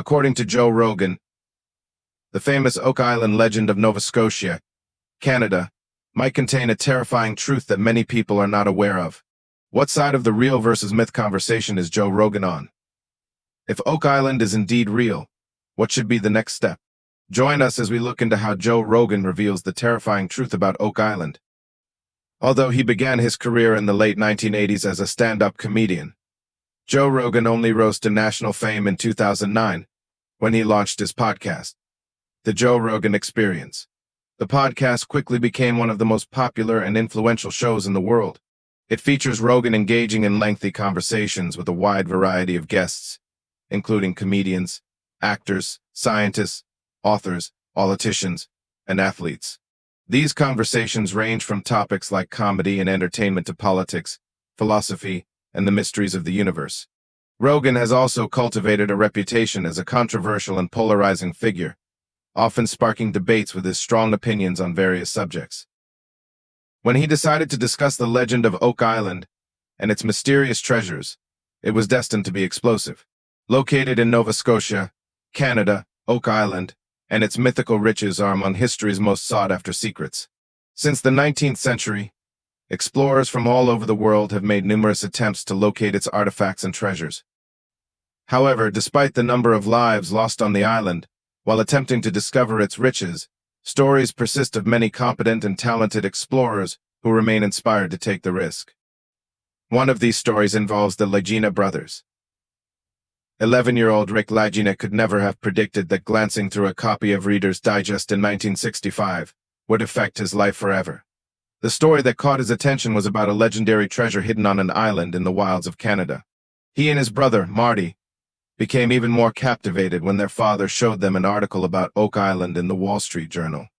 According to Joe Rogan, the famous Oak Island legend of Nova Scotia, Canada, might contain a terrifying truth that many people are not aware of. What side of the real versus myth conversation is Joe Rogan on? If Oak Island is indeed real, what should be the next step? Join us as we look into how Joe Rogan reveals the terrifying truth about Oak Island. Although he began his career in the late 1980s as a stand-up comedian, Joe Rogan only rose to national fame in 2009 when he launched his podcast, The Joe Rogan Experience. The podcast quickly became one of the most popular and influential shows in the world. It features Rogan engaging in lengthy conversations with a wide variety of guests, including comedians, actors, scientists, authors, politicians, and athletes. These conversations range from topics like comedy and entertainment to politics, philosophy, and the mysteries of the universe. Rogan has also cultivated a reputation as a controversial and polarizing figure, often sparking debates with his strong opinions on various subjects. When he decided to discuss the legend of Oak Island and its mysterious treasures, it was destined to be explosive. Located in Nova Scotia, Canada, Oak Island and its mythical riches are among history's most sought-after secrets. Since the 19th century, explorers from all over the world have made numerous attempts to locate its artifacts and treasures. However, despite the number of lives lost on the island, while attempting to discover its riches, stories persist of many competent and talented explorers who remain inspired to take the risk. One of these stories involves the Lagina brothers. 11-year-old Rick Lagina could never have predicted that glancing through a copy of Reader's Digest in 1965 would affect his life forever. The story that caught his attention was about a legendary treasure hidden on an island in the wilds of Canada. He and his brother, Marty, became even more captivated when their father showed them an article about Oak Island in the Wall Street Journal.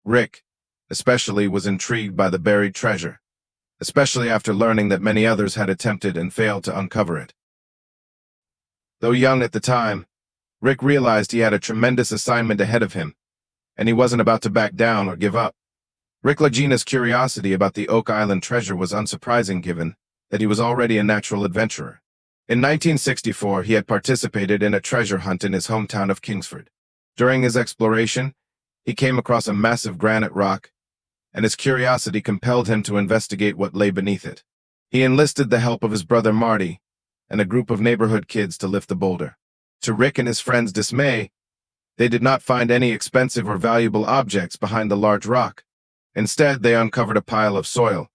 Rick, especially, was intrigued by the buried treasure, especially after learning that many others had attempted and failed to uncover it. Though young at the time, Rick realized he had a tremendous assignment ahead of him, and he wasn't about to back down or give up. Rick Lagina's curiosity about the Oak Island treasure was unsurprising given that he was already a natural adventurer. In 1964, he had participated in a treasure hunt in his hometown of Kingsford. During his exploration, he came across a massive granite rock, and his curiosity compelled him to investigate what lay beneath it. He enlisted the help of his brother Marty and a group of neighborhood kids to lift the boulder. To Rick and his friends' dismay, they did not find any expensive or valuable objects behind the large rock. Instead, they uncovered a pile of soil,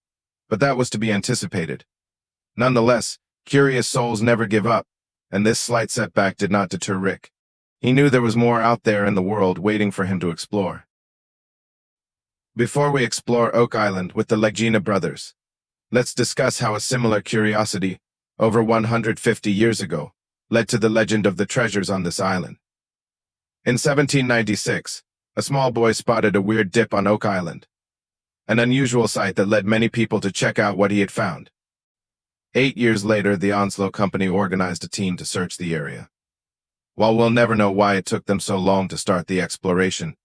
but that was to be anticipated. Nonetheless, curious souls never give up, and this slight setback did not deter Rick. He knew there was more out there in the world waiting for him to explore. Before we explore Oak Island with the Lagina brothers, let's discuss how a similar curiosity, over 150 years ago, led to the legend of the treasures on this island. In 1796, a small boy spotted a weird dip on Oak Island, an unusual sight that led many people to check out what he had found. 8 years later, the Onslow Company organized a team to search the area. While we'll never know why it took them so long to start the exploration,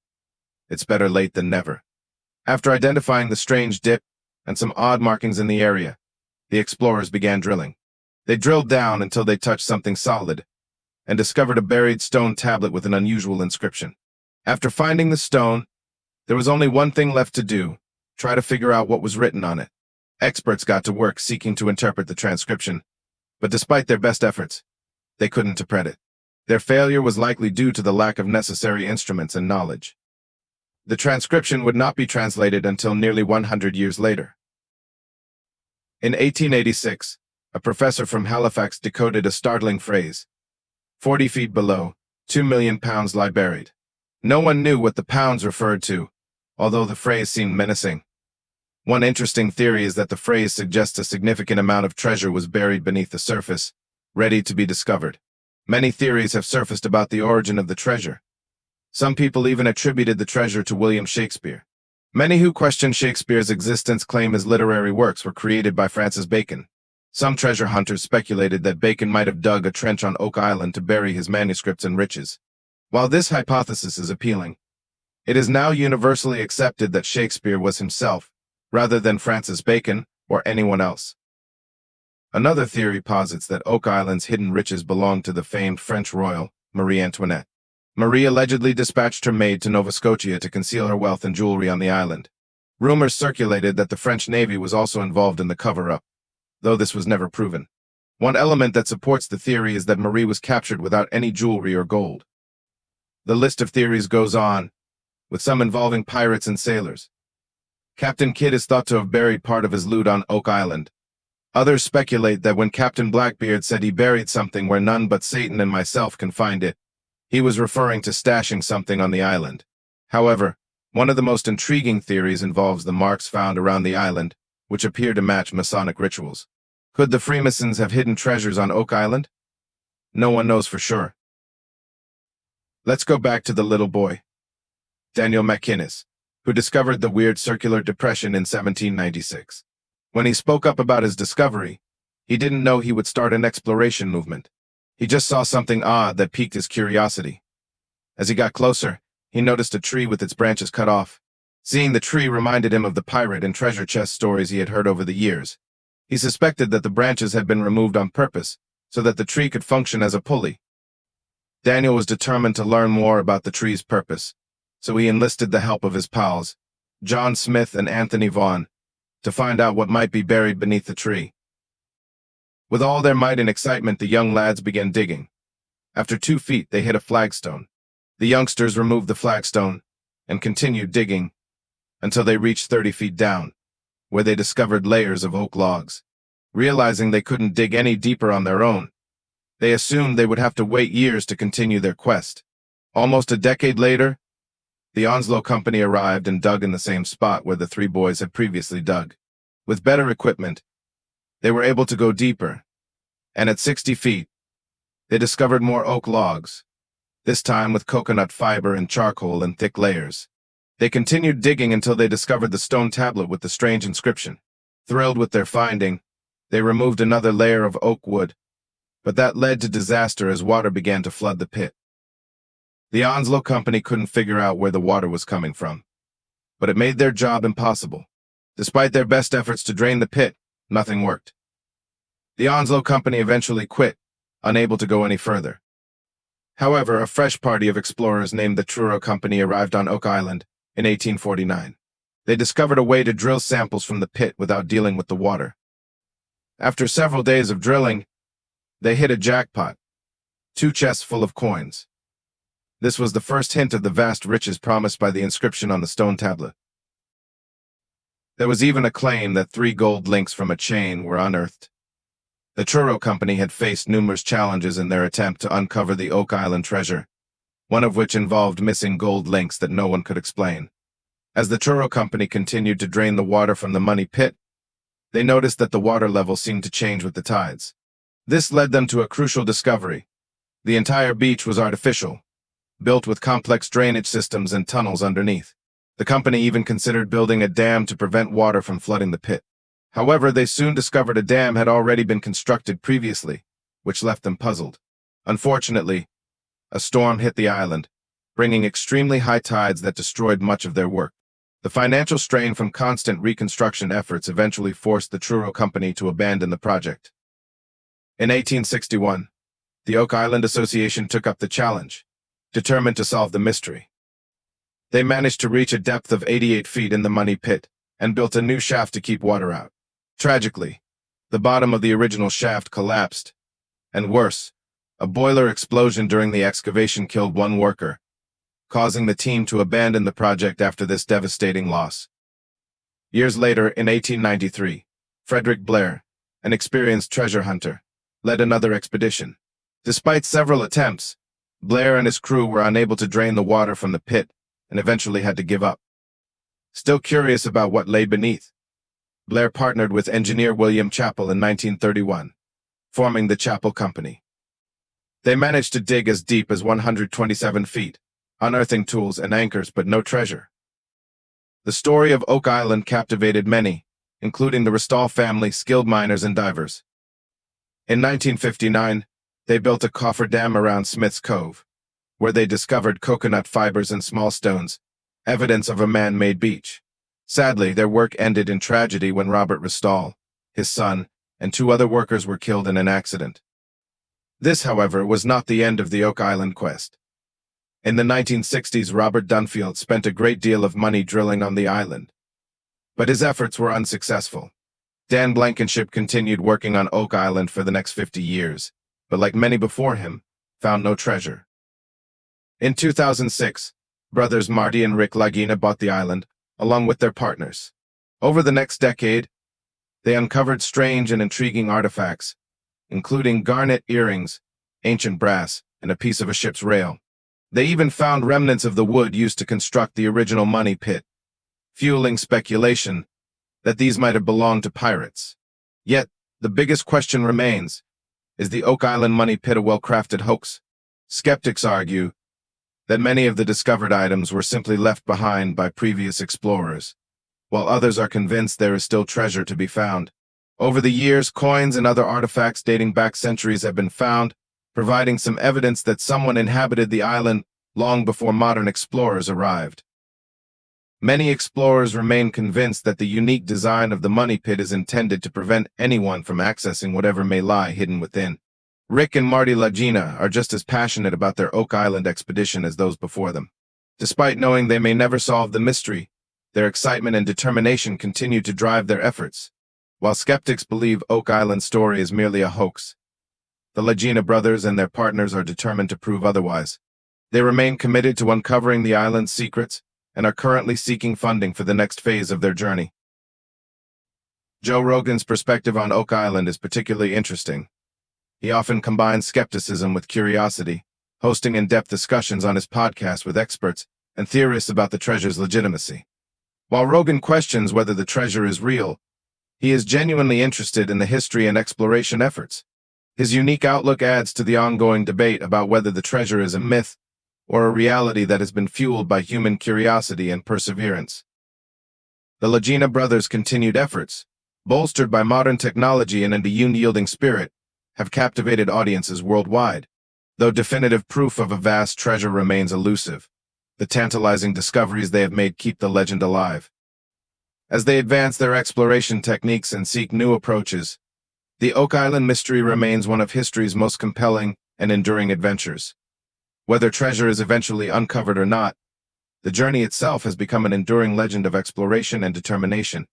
it's better late than never. After identifying the strange dip and some odd markings in the area, the explorers began drilling. They drilled down until they touched something solid and discovered a buried stone tablet with an unusual inscription. After finding the stone, there was only one thing left to do: try to figure out what was written on it. Experts got to work seeking to interpret the transcription, but despite their best efforts, they couldn't interpret it. Their failure was likely due to the lack of necessary instruments and knowledge. The transcription would not be translated until nearly 100 years later. In 1886, a professor from Halifax decoded a startling phrase: 40 feet below, 2 million pounds lie buried. No one knew what the pounds referred to, although the phrase seemed menacing. One interesting theory is that the phrase suggests a significant amount of treasure was buried beneath the surface, ready to be discovered. Many theories have surfaced about the origin of the treasure. Some people even attributed the treasure to William Shakespeare. Many who question Shakespeare's existence claim his literary works were created by Francis Bacon. Some treasure hunters speculated that Bacon might have dug a trench on Oak Island to bury his manuscripts and riches. While this hypothesis is appealing, it is now universally accepted that Shakespeare was himself, rather than Francis Bacon or anyone else. Another theory posits that Oak Island's hidden riches belong to the famed French royal Marie Antoinette. Marie allegedly dispatched her maid to Nova Scotia to conceal her wealth and jewelry on the island. Rumors circulated that the French Navy was also involved in the cover-up, though this was never proven. One element that supports the theory is that Marie was captured without any jewelry or gold. The list of theories goes on, with some involving pirates and sailors. Captain Kidd is thought to have buried part of his loot on Oak Island. Others speculate that when Captain Blackbeard said he buried something where none but Satan and myself can find it, he was referring to stashing something on the island. However, one of the most intriguing theories involves the marks found around the island, which appear to match Masonic rituals. Could the Freemasons have hidden treasures on Oak Island? No one knows for sure. Let's go back to the little boy, Daniel McInnes, who discovered the weird circular depression in 1796. When he spoke up about his discovery, he didn't know he would start an exploration movement. He just saw something odd that piqued his curiosity. As he got closer, he noticed a tree with its branches cut off. Seeing the tree reminded him of the pirate and treasure chest stories he had heard over the years. He suspected that the branches had been removed on purpose, so that the tree could function as a pulley. Daniel was determined to learn more about the tree's purpose, so he enlisted the help of his pals, John Smith and Anthony Vaughan, to find out what might be buried beneath the tree. With all their might and excitement, the young lads began digging. After 2 feet, they hit a flagstone. The youngsters removed the flagstone and continued digging until they reached 30 feet down, where they discovered layers of oak logs. Realizing they couldn't dig any deeper on their own, they assumed they would have to wait years to continue their quest. Almost a decade later, the Onslow Company arrived and dug in the same spot where the 3 boys had previously dug. With better equipment, they were able to go deeper, and at 60 feet, they discovered more oak logs, this time with coconut fiber and charcoal in thick layers. They continued digging until they discovered the stone tablet with the strange inscription. Thrilled with their finding, they removed another layer of oak wood, but that led to disaster as water began to flood the pit. The Onslow Company couldn't figure out where the water was coming from, but it made their job impossible. Despite their best efforts to drain the pit, nothing worked. The Onslow Company eventually quit, unable to go any further. However, a fresh party of explorers named the Truro Company arrived on Oak Island in 1849. They discovered a way to drill samples from the pit without dealing with the water. After several days of drilling, they hit a jackpot, 2 chests full of coins. This was the first hint of the vast riches promised by the inscription on the stone tablet. There was even a claim that 3 gold links from a chain were unearthed. The Truro Company had faced numerous challenges in their attempt to uncover the Oak Island treasure, one of which involved missing gold links that no one could explain. As the Truro Company continued to drain the water from the money pit, they noticed that the water level seemed to change with the tides. This led them to a crucial discovery. The entire beach was artificial, built with complex drainage systems and tunnels underneath. The company even considered building a dam to prevent water from flooding the pit. However, they soon discovered a dam had already been constructed previously, which left them puzzled. Unfortunately, a storm hit the island, bringing extremely high tides that destroyed much of their work. The financial strain from constant reconstruction efforts eventually forced the Truro Company to abandon the project. In 1861, the Oak Island Association took up the challenge, determined to solve the mystery. They managed to reach a depth of 88 feet in the money pit and built a new shaft to keep water out. Tragically, the bottom of the original shaft collapsed, and worse, a boiler explosion during the excavation killed 1 worker, causing the team to abandon the project after this devastating loss. Years later, in 1893, Frederick Blair, an experienced treasure hunter, led another expedition. Despite several attempts, Blair and his crew were unable to drain the water from the pit and eventually had to give up. Still curious about what lay beneath, Blair partnered with engineer William Chappell in 1931, forming the Chappell Company. They managed to dig as deep as 127 feet, unearthing tools and anchors but no treasure. The story of Oak Island captivated many, including the Restall family, skilled miners and divers. In 1959, they built a cofferdam around Smith's Cove, where they discovered coconut fibers and small stones, evidence of a man-made beach. Sadly, their work ended in tragedy when Robert Restall, his son, and 2 other workers were killed in an accident. This, however, was not the end of the Oak Island quest. In the 1960s, Robert Dunfield spent a great deal of money drilling on the island, but his efforts were unsuccessful. Dan Blankenship continued working on Oak Island for the next 50 years, but like many before him, found no treasure. In 2006, brothers Marty and Rick Lagina bought the island, along with their partners. Over the next decade, they uncovered strange and intriguing artifacts, including garnet earrings, ancient brass, and a piece of a ship's rail. They even found remnants of the wood used to construct the original money pit, fueling speculation that these might have belonged to pirates. Yet, the biggest question remains, is the Oak Island money pit a well-crafted hoax? Skeptics argue that many of the discovered items were simply left behind by previous explorers, while others are convinced there is still treasure to be found. Over the years, coins and other artifacts dating back centuries have been found, providing some evidence that someone inhabited the island long before modern explorers arrived. Many explorers remain convinced that the unique design of the money pit is intended to prevent anyone from accessing whatever may lie hidden within. Rick and Marty Lagina are just as passionate about their Oak Island expedition as those before them. Despite knowing they may never solve the mystery, their excitement and determination continue to drive their efforts. While skeptics believe Oak Island's story is merely a hoax, the Lagina brothers and their partners are determined to prove otherwise. They remain committed to uncovering the island's secrets and are currently seeking funding for the next phase of their journey. Joe Rogan's perspective on Oak Island is particularly interesting. He often combines skepticism with curiosity, hosting in-depth discussions on his podcast with experts and theorists about the treasure's legitimacy. While Rogan questions whether the treasure is real, he is genuinely interested in the history and exploration efforts. His unique outlook adds to the ongoing debate about whether the treasure is a myth or a reality that has been fueled by human curiosity and perseverance. The Lagina brothers' continued efforts, bolstered by modern technology and a unyielding spirit, have captivated audiences worldwide. Though definitive proof of a vast treasure remains elusive, the tantalizing discoveries they have made keep the legend alive. As they advance their exploration techniques and seek new approaches, the Oak Island mystery remains one of history's most compelling and enduring adventures. Whether treasure is eventually uncovered or not, the journey itself has become an enduring legend of exploration and determination.